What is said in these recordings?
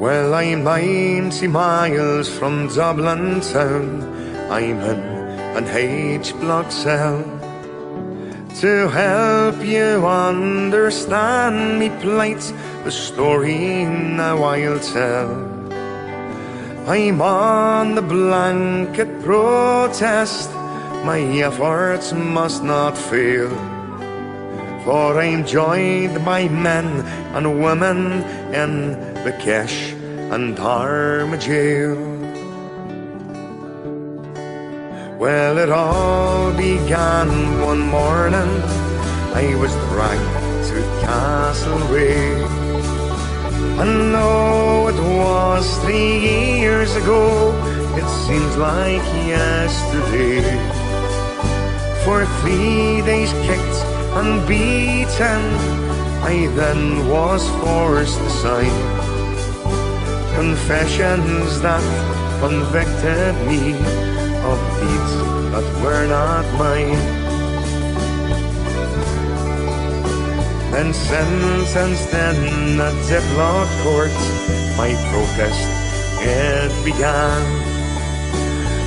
Well, I'm 90 miles from Dublin town. I'm in an H-block cell. To help you understand me plight, the story now I'll tell. I'm on the blanket protest, my efforts must not fail. For I'm joined by men and women in the Kesh and Armagh jail. Well, it all began one morning. I was dragged to Castlereagh, and though it was 3 years ago, it seems like yesterday. For 3 days kicked and beaten, I then was forced to sign confessions that convicted me of deeds that were not mine. Then sentenced in a Diplock court, my protest it began.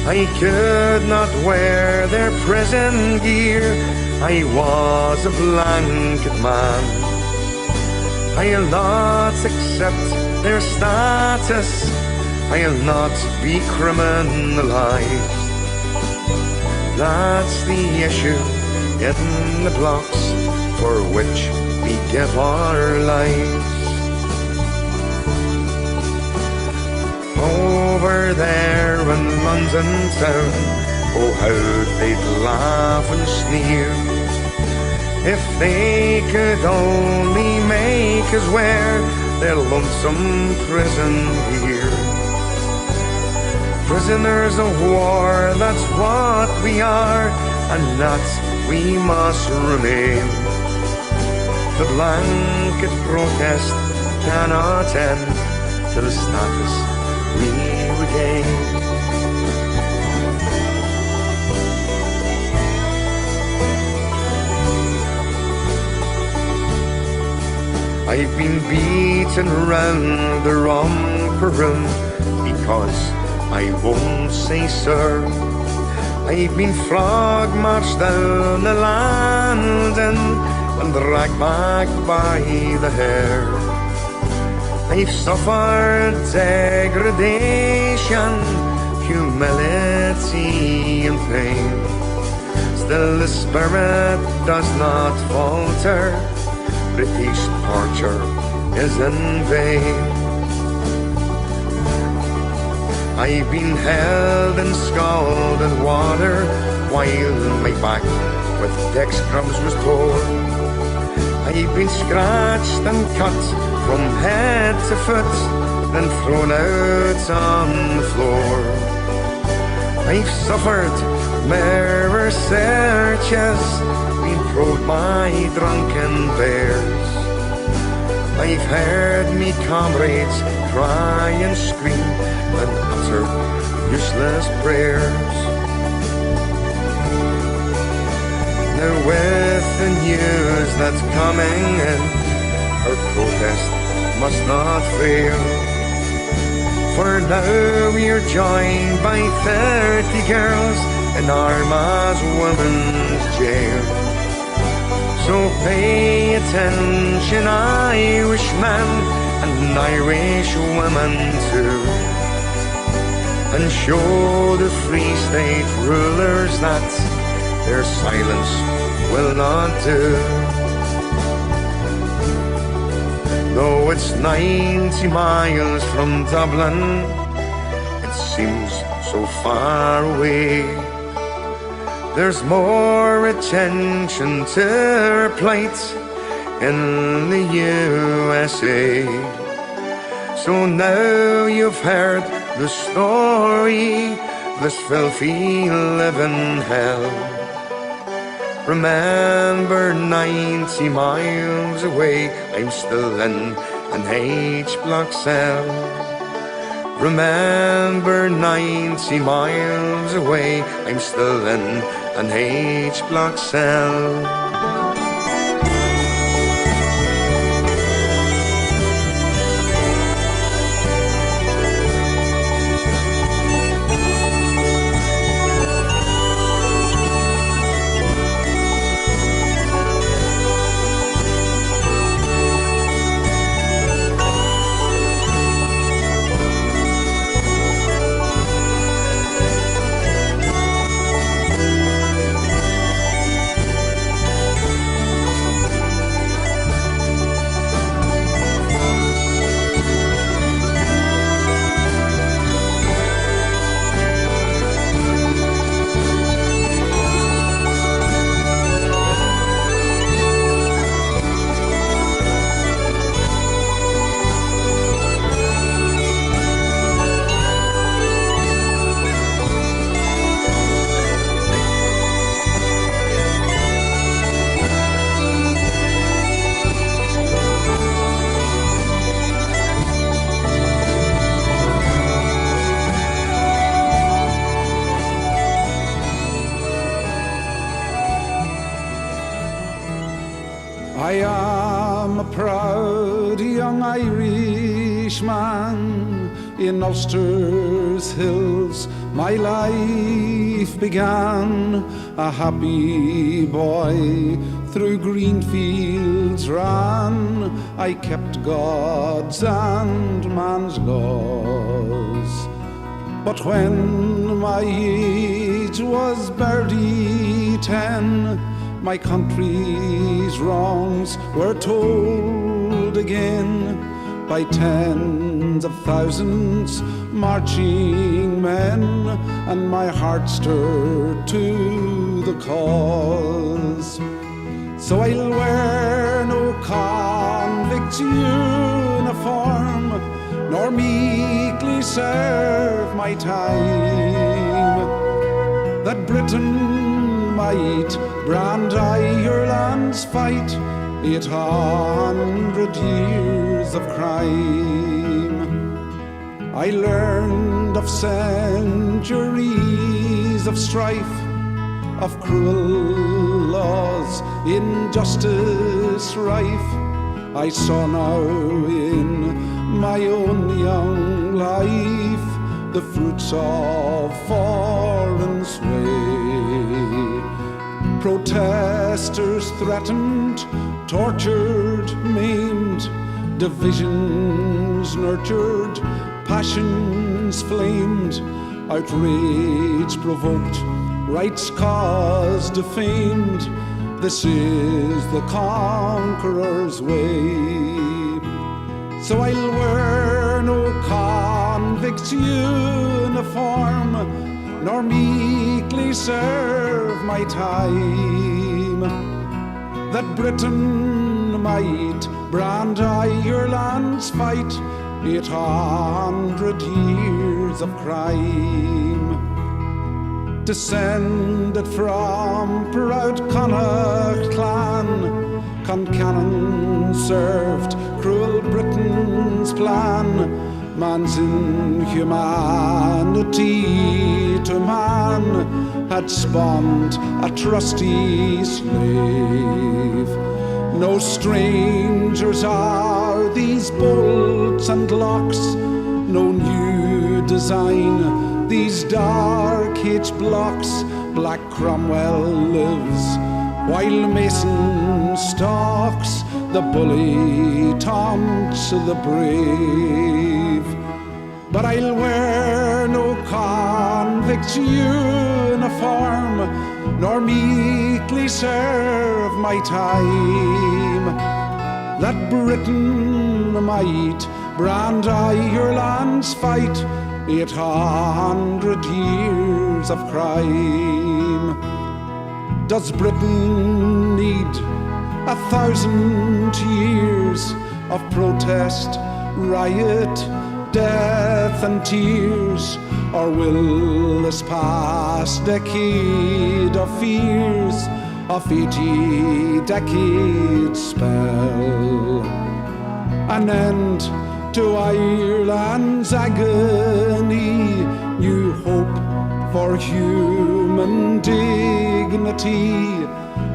I could not wear their prison gear, I was a blanket man. I'll not accept their status, I'll not be criminalized. That's the issue in the blocks for which we give our lives. Over there in London town, oh how they'd laugh and sneer if they could only make us wear their lonesome prison gear. Prisoners of war, that's what we are, and that we must remain. The blanket protest cannot end till status we regain. I've been beaten round the romper room because I won't say sir. I've been frog-marched down the landing and dragged back by the hair. I've suffered degradation, humility and pain. Still the spirit does not falter, British torture is in vain. I've been held in scalded water while my back with deck scrubs was torn. I've been scratched and cut from head to foot, then thrown out on the floor. I've suffered mirror searches, been probed by drunken bears. I've heard me comrades cry and scream and utter useless prayers. Now with the news that's coming in, our protest must not fail. For now we're joined by 30 girls in Armagh's women's jail. So pay attention, Irishmen and Irish women too, and show the Free State rulers that their silence will not do. Though it's 90 miles from Dublin, it seems so far away. There's more attention to her plight in the USA. So now you've heard the story, this filthy living hell. Remember 90 miles away, I'm still in an H-block cell. Remember 90 miles away, I'm still in an H-block cell. I am a proud young Irishman. In Ulster's hills my life began. A happy boy through green fields ran. I kept God's and man's laws. But when my age was barely 10, my country's wrongs were told again by tens of thousands marching men, and my heart stirred to the cause. So I'll wear no convict's uniform, nor meekly serve my time, that Britain might brand Ireland's fight 800 years of crime. I learned of centuries of strife, of cruel laws, injustice rife. I saw now in my own young life the fruits of foreign sway. Protesters threatened, tortured, maimed, divisions nurtured, passions flamed, outrage provoked, right's cause defamed. This is the conqueror's way. So I'll wear no convict's uniform, nor meekly serve my time, that Britain might brand Ireland's fight 800 years of crime. Descended from proud Connacht clan, Concannon served cruel Britain's plan. Man's inhumanity to man had spawned a trusty slave. No strangers are these bolts and locks, no new design these dark H blocks. Black Cromwell lives while Mason stalks, the bully taunts the brave. But I'll wear no convict's uniform, nor meekly serve my time, that Britain might brand Ireland's fight 800 years of crime. Does Britain need 1,000 years of protest, riot, death and tears? Or will this past decade of fears of 80 decades spell an end to Ireland's agony, new hope for human dignity?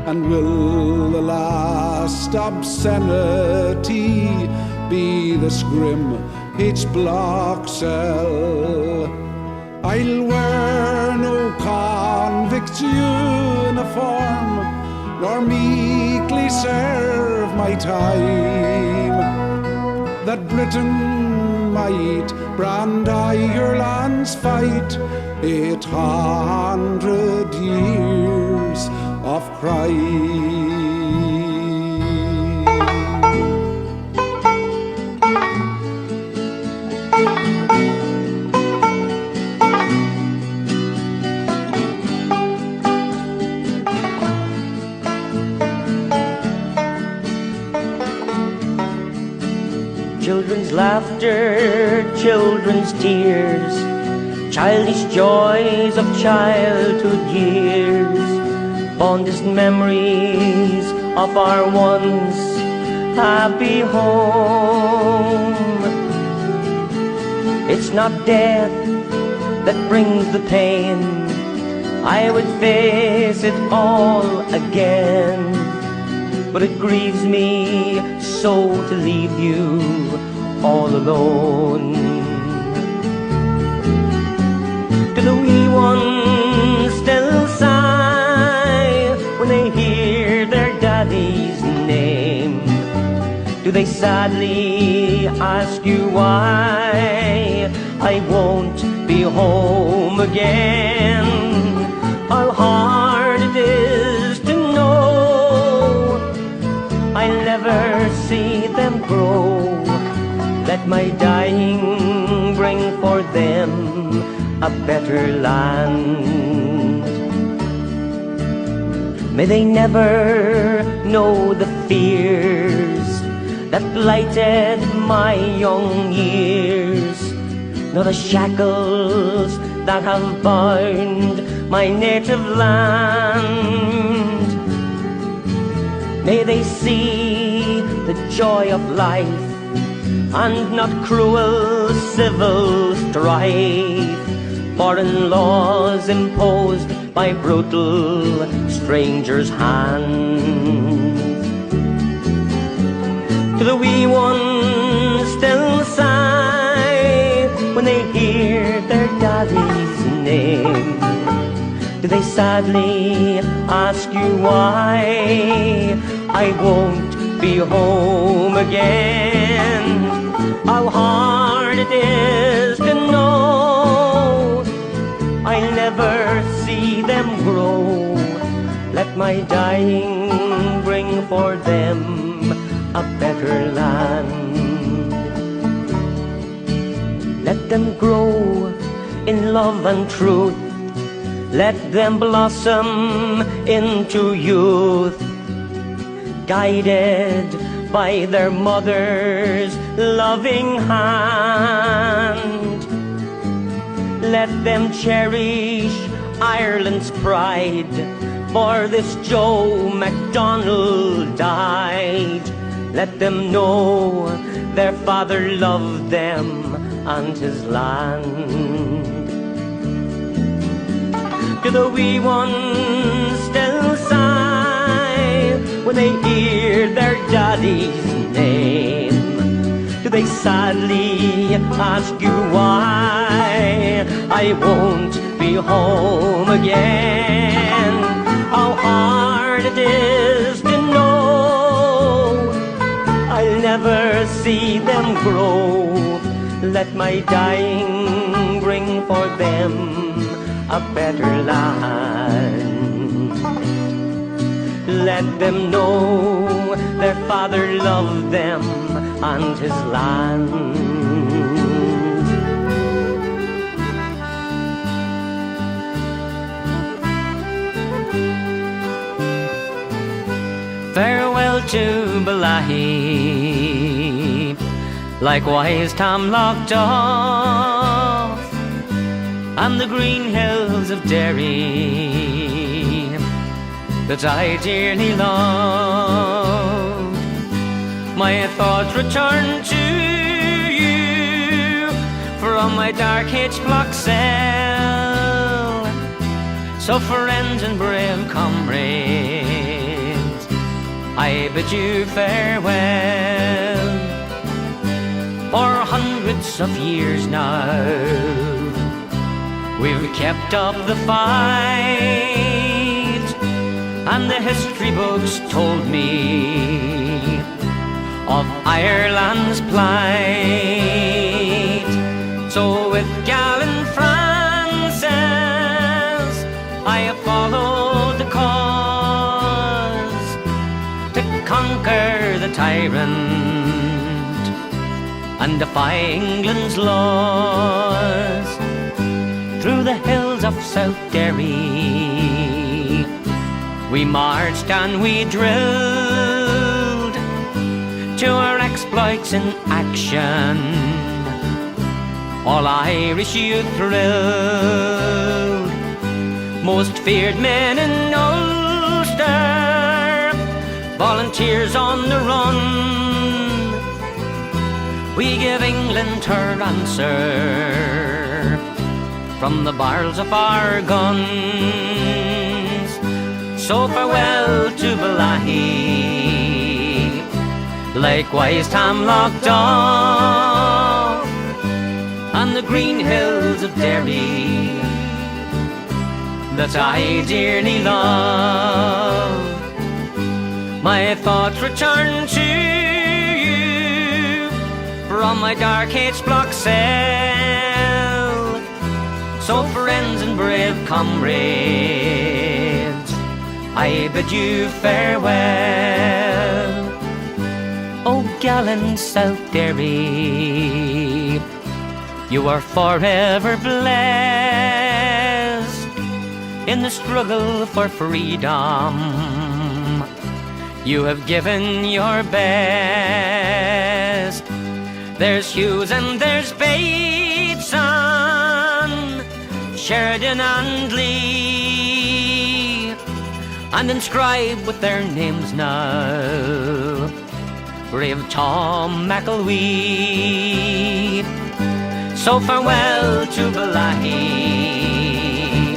And will the last obscenity be this grim H-block cell? I'll wear no convict's uniform, nor meekly serve my time, that Britain might brand Ireland's fight 800 years of crime. Children's laughter, children's tears, childish joys of childhood years, fondest memories of our once happy home. It's not death that brings the pain, I would face it all again. but it grieves me so to leave you all alone. Do the wee ones still sigh when they hear their daddy's name? Do they sadly ask you why I won't be home again? How hard it is to know I'll never see them grow. Let my dying bring for them a better land. May they never know the fears that blighted my young years, nor the shackles that have bound my native land. May they see the joy of life and not cruel civil strife, foreign laws imposed by brutal strangers' hands. Do the wee ones still sigh when they hear their daddy's name? Do they sadly ask you why I won't be home again? How hard it is to know I'll never see them grow. Let my dying bring for them a better land. Let them grow in love and truth. Let them blossom into youth, guided by their mother's loving hand. Let them cherish Ireland's pride, for this Joe MacDonald died. Let them know their father loved them and his land. Do the wee ones still sigh when they hear their daddy's name? Do they sadly ask you why I won't be home again? How hard it is to know I'll never see them grow. Let my dying bring for them a better land. Let them know their father loved them and his land. Farewell to Balahi, likewise Tamlock Duff, and the green hills of Derry that I dearly love. My thoughts return to you from my dark H-block cell. So friends and brave comrades, I bid you farewell. For hundreds of years now we've kept up the fight, and the history books told me of Ireland's plight. So with gallant Francis I have followed the cause to conquer the tyrant and defy England's laws. Through the hills of South Derry we marched and we drilled, to our exploits in action all Irish youth thrilled. Most feared men in Ulster, volunteers on the run, we give England her answer from the barrels of our guns. So farewell to Balahi, likewise Tam Loch Daw, on the green hills of Derry that I dearly love. My thoughts return to you from my dark H-block cell. So friends and brave comrades, I bid you farewell. Oh gallant South Derry, you are forever blessed in the struggle for freedom. You have given your best. There's Hughes and there's Bateson, Sheridan and Lee, and inscribed with their names now, brave Tom McElwee. So farewell to Balahi,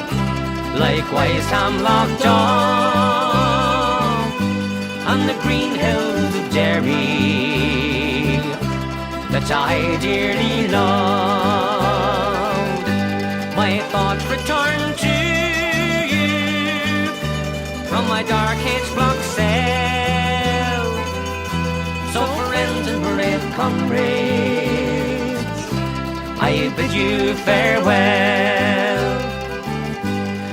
likewise Tam Loch Daw, on the green hills of Derry that I dearly loved. My thoughts return to you from my dark H-block cell. So friends and brave comrades, I bid you farewell.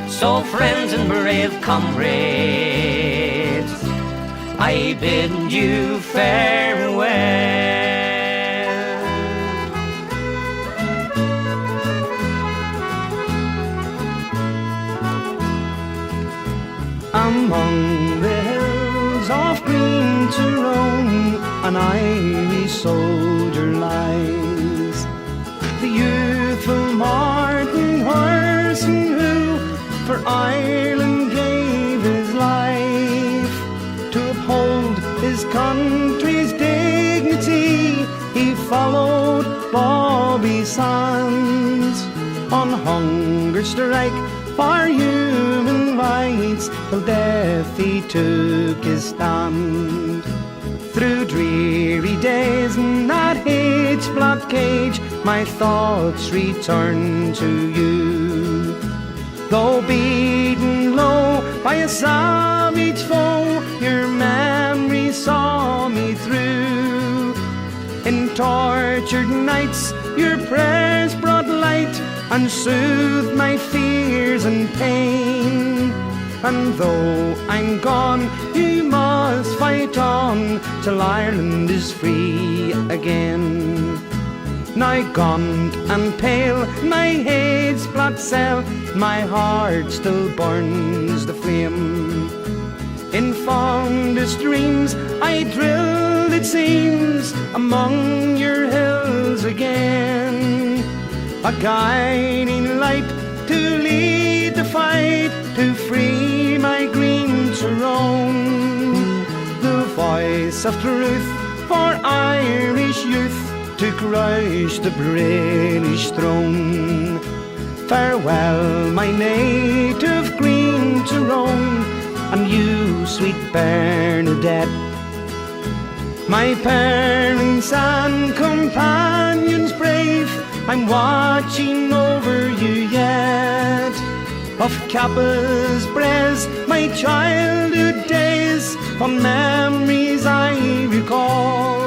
So friends and brave comrades, I bid you farewell. Among the hills of green Tyrone, an Irish soldier lies. The youthful Martin Horson who for Ireland gave his life to uphold his country's dignity. He followed Bobby's sons on hunger strike for human rights, till death he took his stand. Through dreary days in that H-block cage, my thoughts return to you. Though beaten low by a savage foe, your memory saw me through. In tortured nights, your prayers brought light and soothed my fears and pain. And though I'm gone, you must fight on till Ireland is free again. Now gaunt and pale, my H-block cell, my heart still burns the flame. In fondest dreams I drilled, it seems, among your hills again, a guiding light to lead the fight to free my green Tyrone. The voice of truth for Irish youth to crush the British throne. Farewell, my native green Tyrone, and you, sweet Bernadette, my parents and companions brave, I'm watching over you yet. Of Kappa's Braes, my childhood days, fond memories I recall.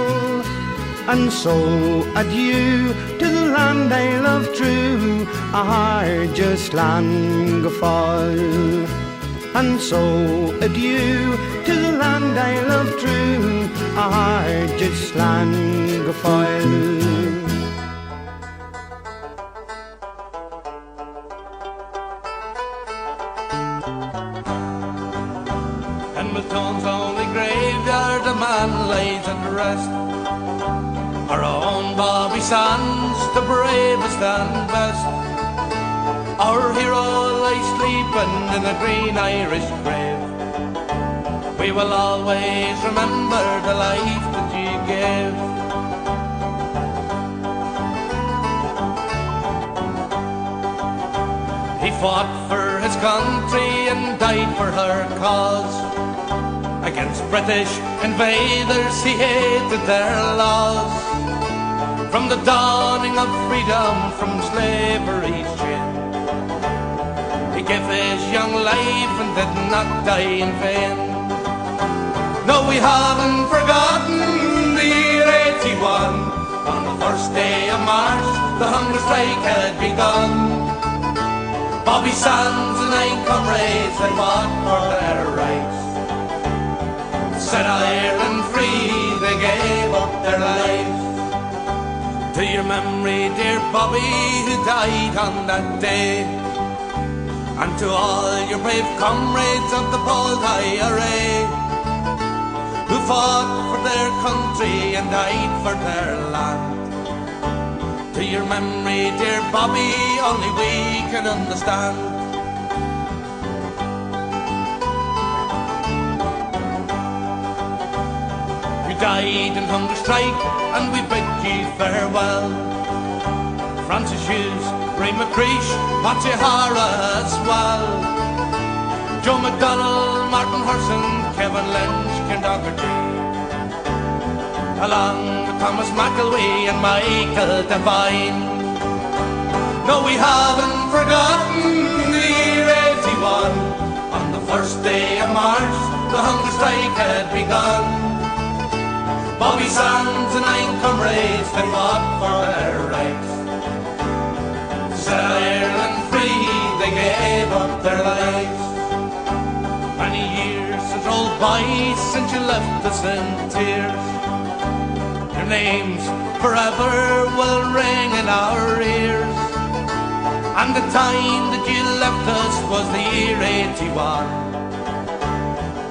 And so adieu to the land I love true, a heart just Llangefall. And so adieu to the land I love true, a heart just Llangefall. In Miltown's only graveyard a man lays at rest. Our own Bobby Sands, the bravest and best. Our hero lies sleeping in a green Irish grave. We will always remember the life that you gave. He fought for his country and died for her cause. Against British invaders he hated their laws. From the dawning of freedom from slavery's chain, he gave his young life and did not die in vain. No, we haven't forgotten the year 81. On the first day of March, the hunger strike had begun. Bobby Sands and 9 comrades had fought for their rights. Set Ireland free, they gave up their lives. To your memory, dear Bobby, who died on that day, and to all your brave comrades of the bold IRA, who fought for their country and died for their land. To your memory, dear Bobby, only we can understand. You died in hunger strike, and we bid you farewell. Francis Hughes, Ray McCreesh, Patsy Hara as well. Joe McDonnell, Martin Hurson, Kevin Lynch, Ken Dougherty, along with Thomas McElwee and Michael Devine. No, we haven't forgotten the year 81. On the first day of March, the hunger strike had begun. Bobby Sands and 9 comrades had fought for their rights. To set Ireland free, they gave up their lives. Many years has rolled by since you left us in tears. Your names forever will ring in our ears. And the time that you left us was the year 81.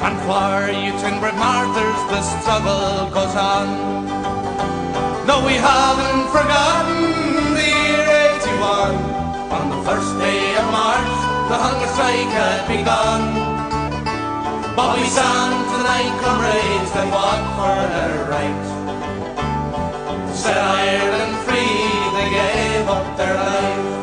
And for you Ten Martyrs the struggle goes on. No, we haven't forgotten the year 81. On the first day of March, the hunger strike had begun. Bobby Sands and 9 comrades that fought for their rights. To set Ireland free, they gave up their lives.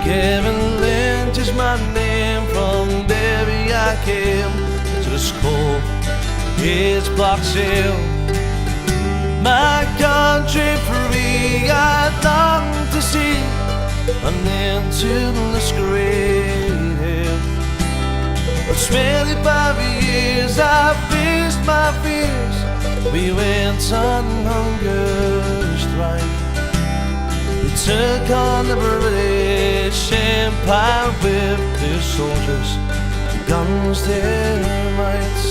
Kevin Lynch is my name. From Derry I came to the school. It's Box Hill. My country free I long to see, and into this great hill. For 25 years I faced my fears. We went on hunger strike. We took on the British Empire with their soldiers, guns, termites.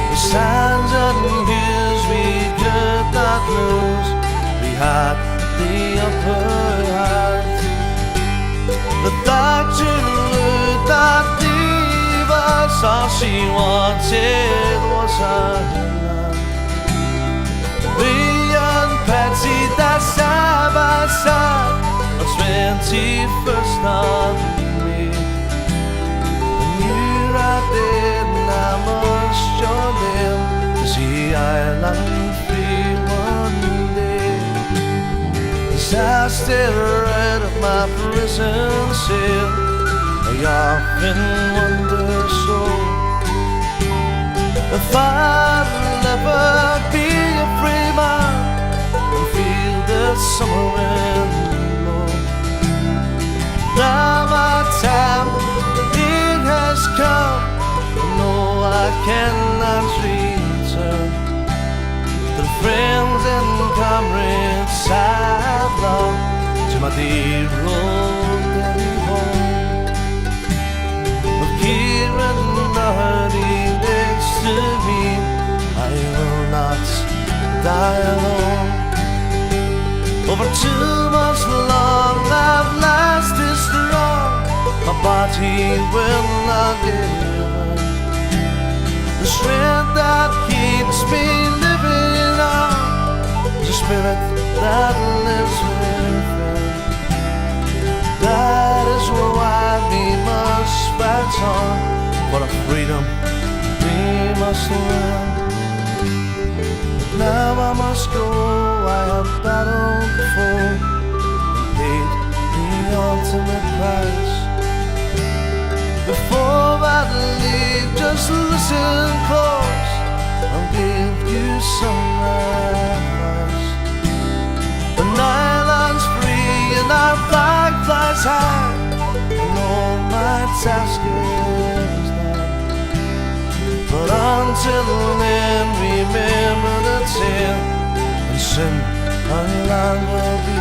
The sands and hills we could not lose. We had the upper hand. The doctor would not leave us. All she wanted was our land. We and Patsy died side by side on 21st of May. And you right there, and I must your name to see Ireland free one day. As I stare out of my prison cell, I often wonder so if I'll never be a free man and feel the summer wind blow. Now my time, it has come. No, I cannot return to the friends and comrades I've loved, to my dear old daddy home. With Kieran Doherty next to me, I will not die alone. Over 2 months long I've lasted strong. My body 17 when I give the strength that keeps me living on, the spirit that lives within. That is why we must fight on for a freedom we must win. Now I must go, I have battled before, paid the ultimate price. Before I leave, just listen close, I'll give you some advice. The island's free and our flag flies high, and all my task is done. But until then, remember the tale, and soon our land will be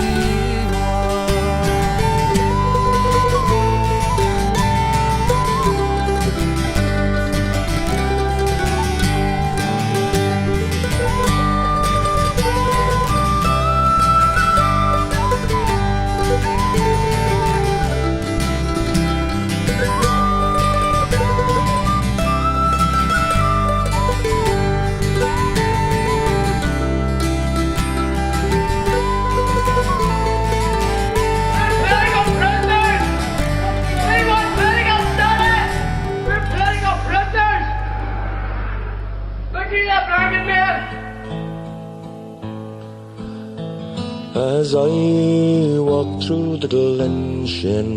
As I walked through the Glen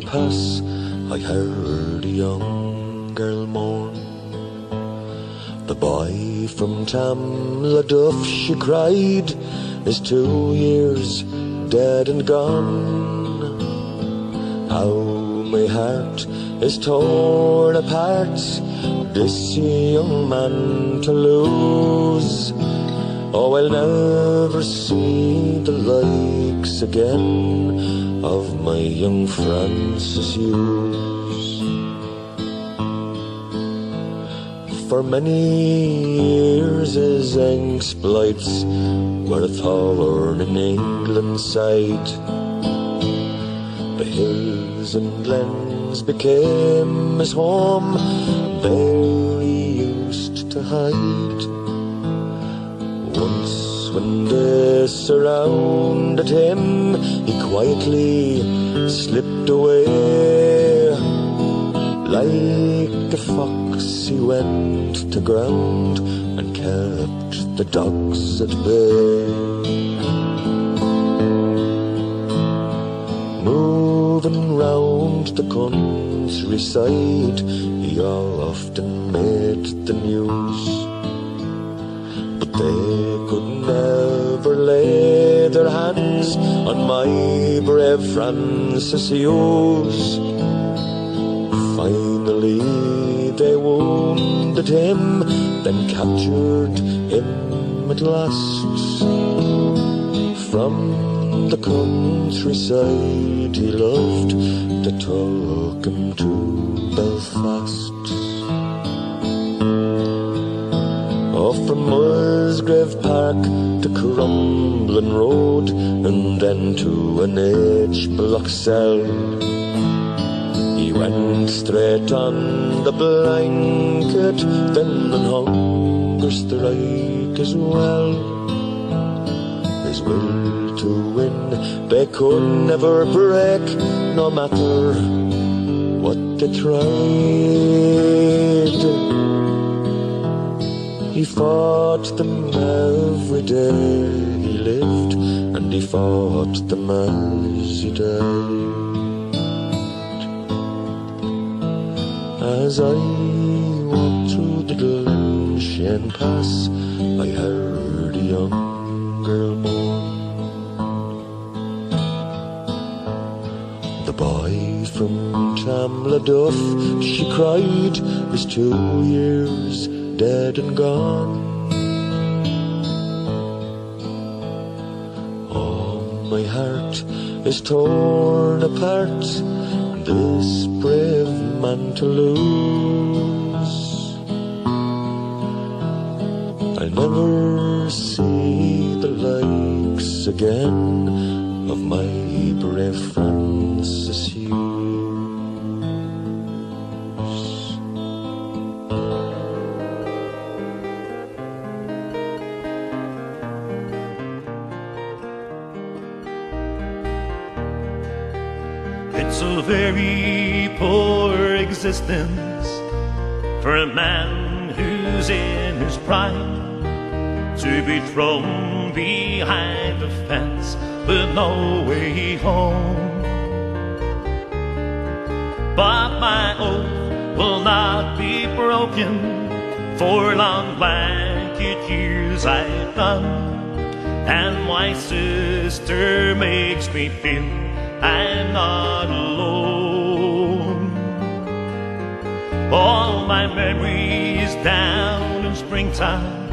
Pass, I heard a young girl mourn. The boy from Tamladuff, she cried, is 2 years dead and gone. How my heart is torn apart, this young man to lose. Oh, I'll never see the likes again of my young Francis Hughes. For many years his exploits were a thorn in England's side. The hills and glens became his home, there he used to hide. Once when they surrounded him, he quietly slipped away. Like a fox he went to ground and kept the dogs at bay. Moving round the countryside, he often made the news. They could never lay their hands on my brave Francis Hughes. Finally they wounded him, then captured him at last. From the countryside he loved to talk him to Belfast. Off from Musgrave Park to Crumlin Road, and then to an H-block cell. He went straight on the blanket, then on hunger strike as well. His will to win they could never break, no matter what they tried. He fought them every day he lived, and he fought them as he died. As I walked through the Glen Pass, I heard a young girl mourn. The boy from Tamladuff, she cried, is 2 years dead and gone. Oh, my heart is torn apart, this brave man to lose. I'll never see the likes again of my brave Francis Hughes. a very poor existence for a man who's in his prime, to be thrown behind a fence with no way home. But my oath will not be broken, for long blanket years I've done, and my sister makes me feel I'm not alone. All my memories down in springtime,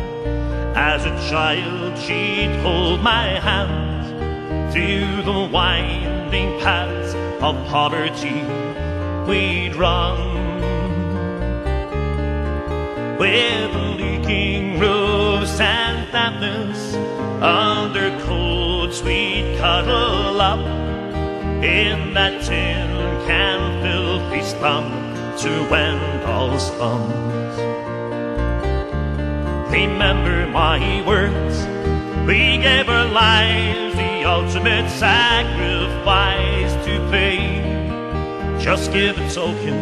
as a child she'd hold my hand through the winding paths of poverty we'd run. With leaking roofs and dampness, under coats we'd cuddle up in that tin can filthy slum to end all slums. Remember my words, we gave our lives the ultimate sacrifice to pay. Just give a token,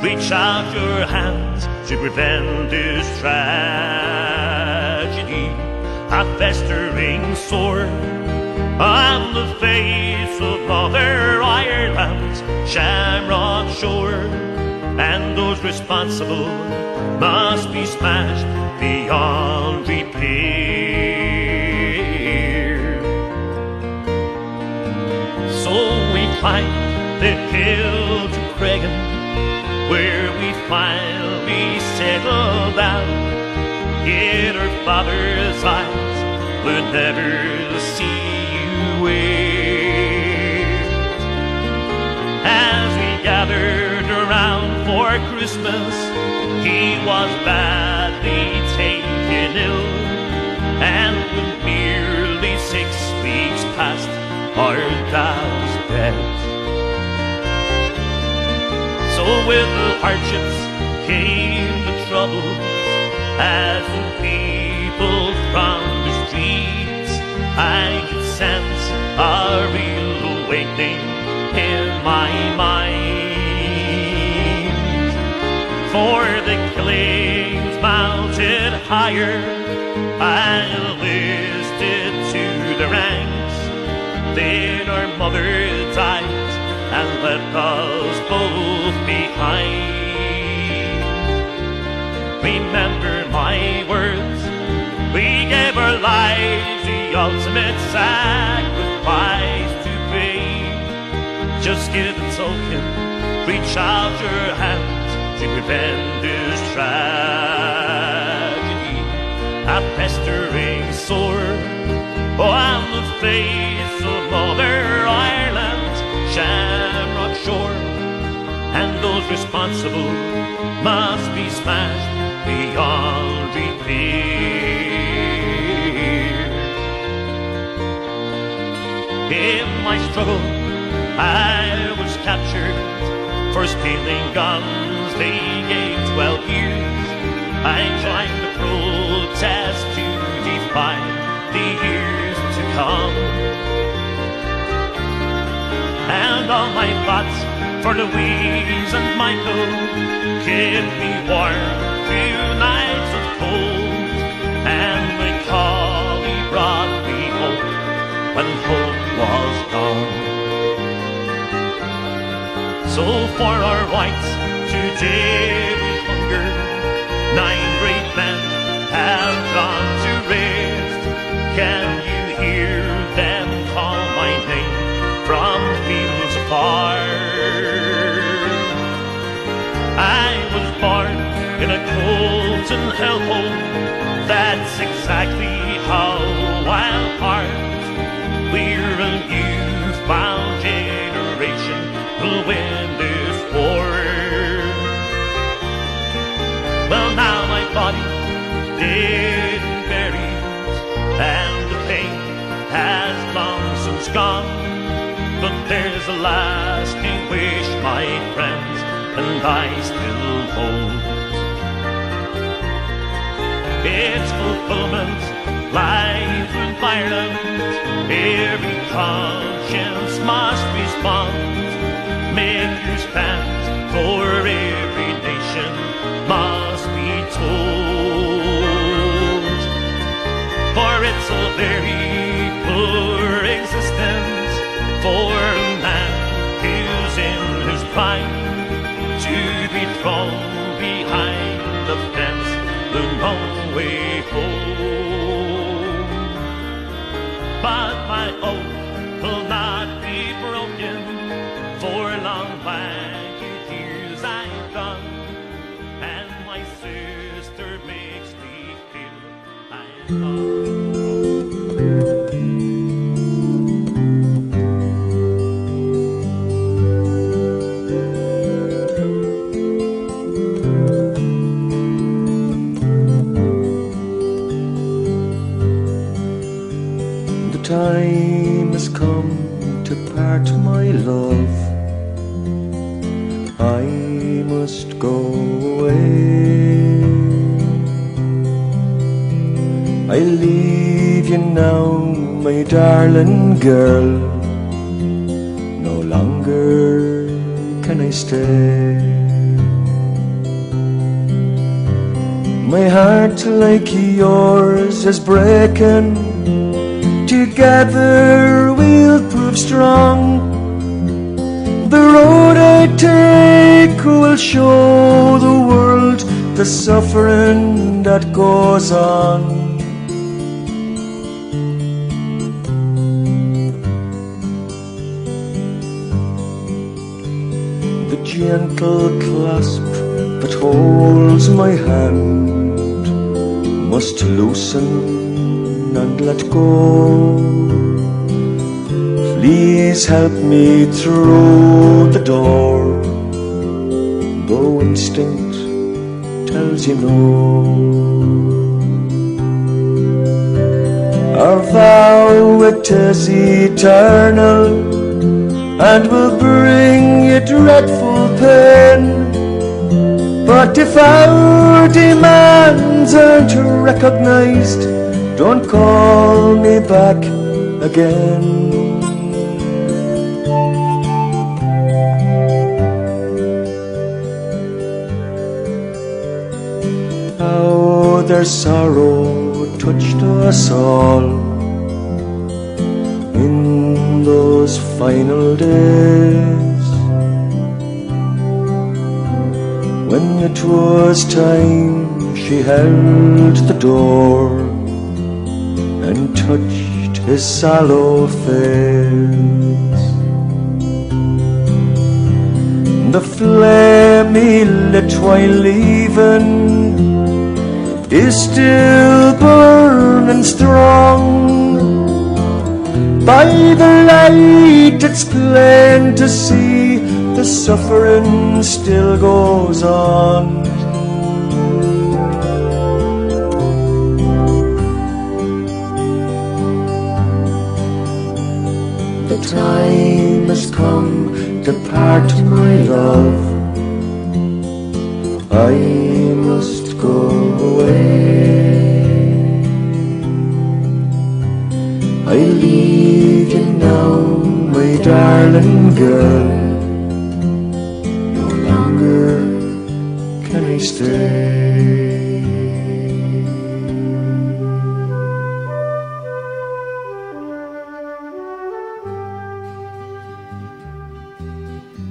reach out your hands to prevent this tragedy. A festering sore on the face of Mother Ireland's shamrock shore, and those responsible must be smashed beyond repair. So we climbed the hill to Cregan, where we finally settled down. Yet our father's eyes would never see you wait. As we gathered around for Christmas, he was badly taken ill, and when nearly 6 weeks passed, our dad was dead. So with the hardships came the troubles, as the people from the streets, I could sense a real awakening in my mind. For the killings mounted higher, I enlisted to the ranks. Then our mother died and left us both behind. Remember my words, we gave our lives the ultimate sacrifice to pay. Just give a token, reach out your hands to prevent this tragedy. A festering sore on the face of Mother Ireland's shamrock shore, and those responsible must be smashed beyond repair. In my struggle I was captured for stealing guns they gave 12 years. I joined the protest to defy the years to come, and all my thoughts for Louise and Michael kept me warm through nights of cold, and the collie brought me hope when hope was gone. So for our rights today we hunger, 9 great men have gone to rest. Can you hear them call my name from fields afar? I was born in a Colton hellhole, that's exactly how I'll part. We're a newfound generation who'll win this war. Well, now my body dead and buried, and the pain has long since gone, but there's a lasting wish, my friends, and I still hold. It's fulfillment, life with Ireland. Every conscience must respond. but my oath will not be broken. For long blank years I've done, and my sister makes me feel I'm The time has come to part, my love. I must go away. I leave you now, my darling girl. No longer can I stay. My heart, like yours, is breaking. Together we'll prove strong. The road I take will show the world the suffering that goes on. The gentle clasp that holds my hand must loosen and let go. Please help me through the door, though instinct tells you no. Our vow, it is eternal, and will bring you dreadful pain. But if our demands aren't recognized, don't call me back again. How their sorrow touched us all in those final days, when it was time she held the door and touched his sallow face. The flame he lit while leaving is still burning strong. By the light it's plain to see the suffering still goes on. The time has come to part, my love. I must go away. I leave you now, my darling girl. No longer can I stay.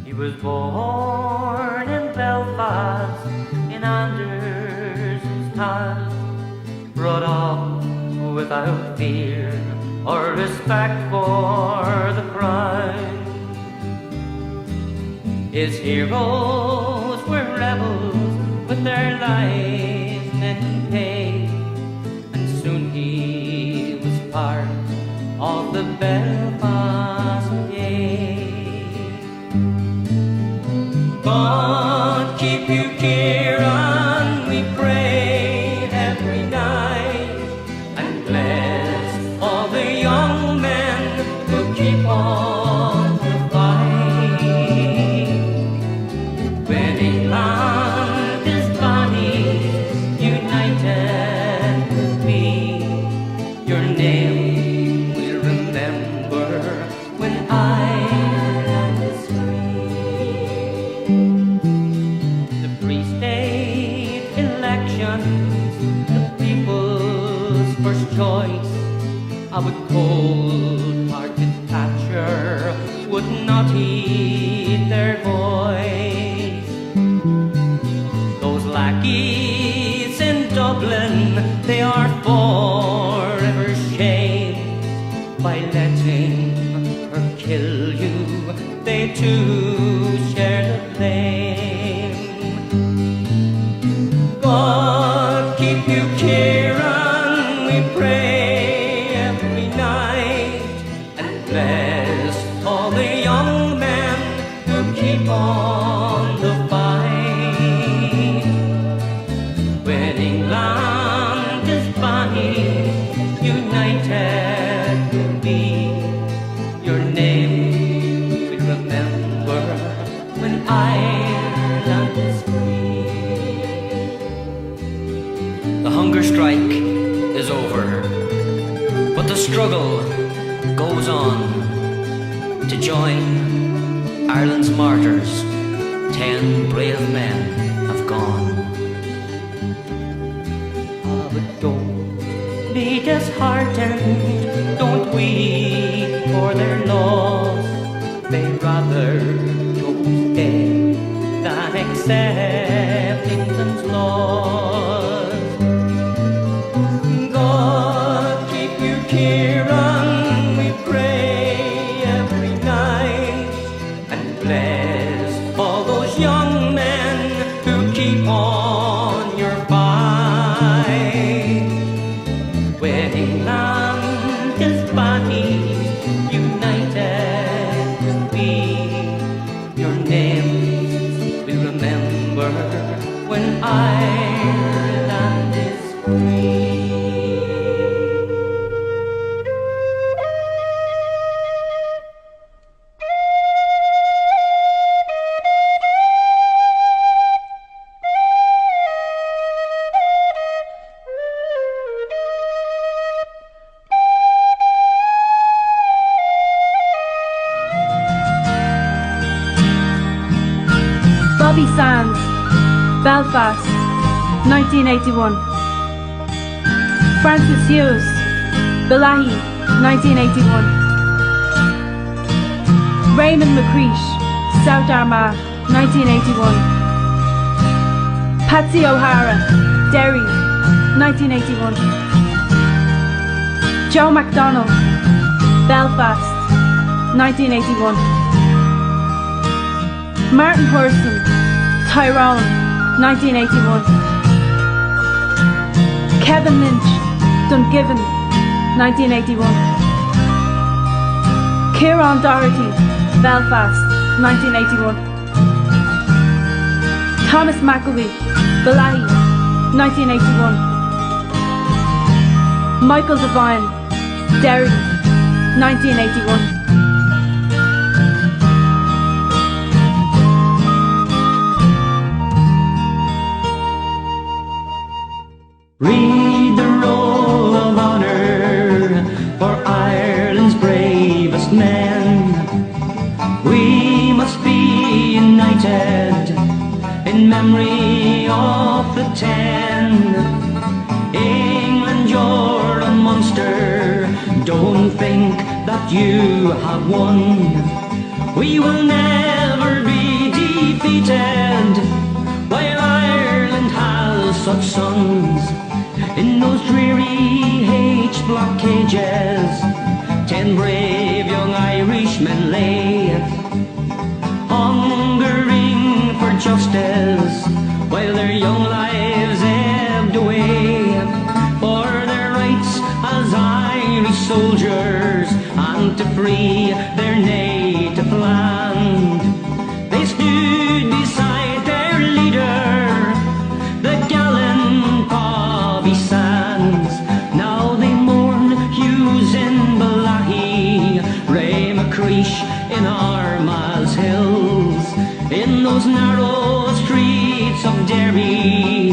He was born in Belfast in Anderson's time, brought up without fear or respect for the crime. His heroes were rebels with their lives men paid, and soon he was part of the Belfast Brigade. God keep you, Kieran, we pray every night, and bless all the young men who keep on the fight. When he found his body united with me, your name we'll remember when I am free. The pre-state elections, the people's first choice, our cold-hearted Thatcher would not heed their voice. Those lackeys in Dublin, they are forever shamed by to share the flame. God keep you, Kieran, we pray every night, and bless all the young men who keep on the fight. When England is bonny, united we'll be. Your name we remember when Ireland is free. The hunger strike is over, but the struggle goes on. To join Ireland's martyrs, 10 brave men have gone. Ah, but don't be disheartened, don't weep for their loss. They rather chose death than accept England's loss. God keep you, Kieran, we pray every night, and bless all those young men who keep on your fight. When England is bonny, united we'll be. Your names we remember when Ireland is free. Bobby Sands, Belfast, 1981. Francis Hughes, Balahi, 1981. Raymond McCreesh, South Armagh, 1981. Patsy O'Hara, Derry, 1981. Joe MacDonald, Belfast, 1981. Martin Hurston, Tyrone, 1981. Kevin Lynch, Dungiven, 1981. Kieran Doherty, Belfast, 1981. Thomas McElwee, Balahi, 1981. Michael Devine, Derry, 1981. Read the roll of honour for Ireland's bravest men. We must be united in memory of the 10. England, you're a monster, don't think that you have won. We will never be defeated while Ireland has such sons. In those dreary H-block cages, 10 brave young Irishmen lay, hungering for justice, while their young lives ebbed away, for their rights as Irish soldiers, and to free their native land. They stood beside their leader, the gallant Bobby Sands. Now they mourn Hughes in Balahi, Ray McCreesh in Armagh's hills. In those narrow streets of Derry,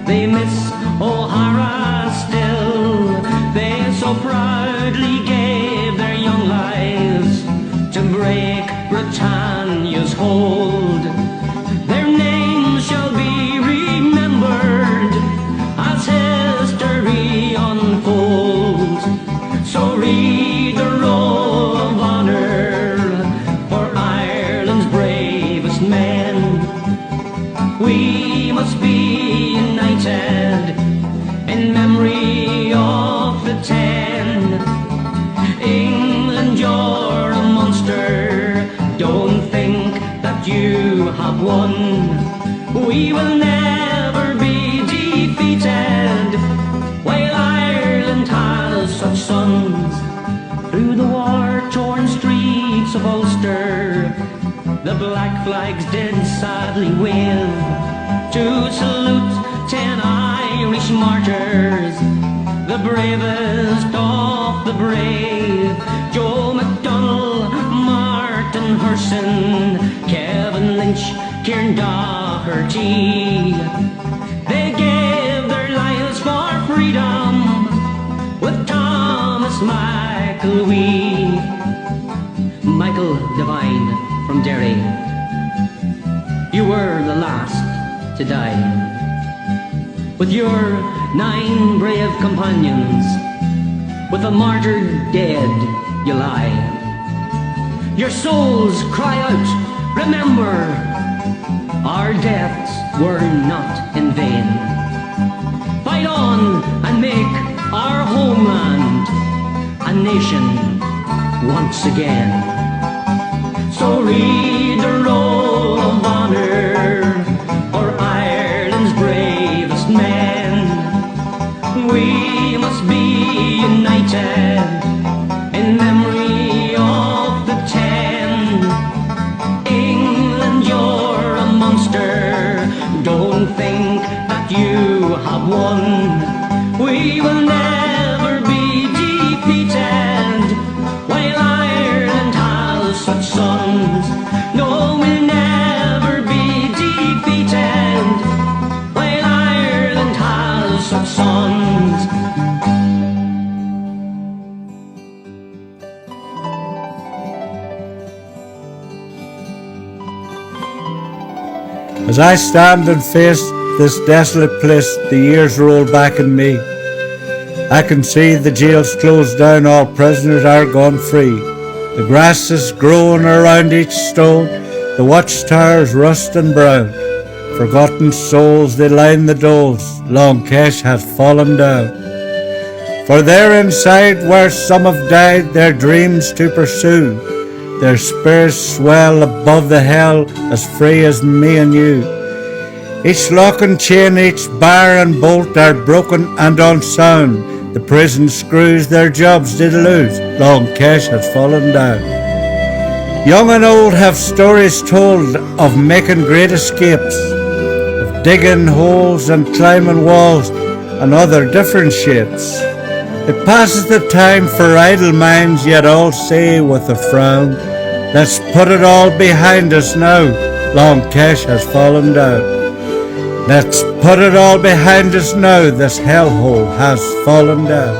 they miss O'Hara still. They so proudly gave their young lives to break Britannia's hold. Their names shall be remembered as history unfolds. So read the roll of honour for Ireland's bravest men. won. We will never be defeated, while Ireland has such sons. Through the war-torn streets of Ulster, the black flags did sadly wave to salute 10 Irish martyrs, the bravest of the brave. Joe MacDonald, Martin Hurson, Kevin Lynch, Kieran Doherty. They gave their lives for freedom with Thomas McElwee. Michael Devine from Derry, you were the last to die. With your 9 brave companions, with a martyr dead you lie. Your souls cry out, remember, our deaths were not in vain. Fight on and make our homeland a nation once again. So read the roll of honor for Ireland's bravest men. We must be united in memory of the 10. England, you're a monster. Don't think that you have won. We will never be defeated while Ireland has such sons. No, we'll never be defeated while Ireland has such sons. As I stand and face this desolate place, the years roll back in me. I can see the jails closed down, all prisoners are gone free. The grass is growing around each stone, the watchtowers rust and brown. Forgotten souls, they line the doles, long Kesh hath fallen down. For there inside where some have died their dreams to pursue, their spirits swell above the hell as free as me and you. Each lock and chain, each bar and bolt are broken and unsound. The prison screws their jobs did lose, long Kesh hath fallen down. Young and old have stories told of making great escapes, of digging holes and climbing walls and other different shapes. It passes the time for idle minds, yet all say with a frown, let's put it all behind us now, long Kesh has fallen down. Let's put it all behind us now, this hellhole has fallen down.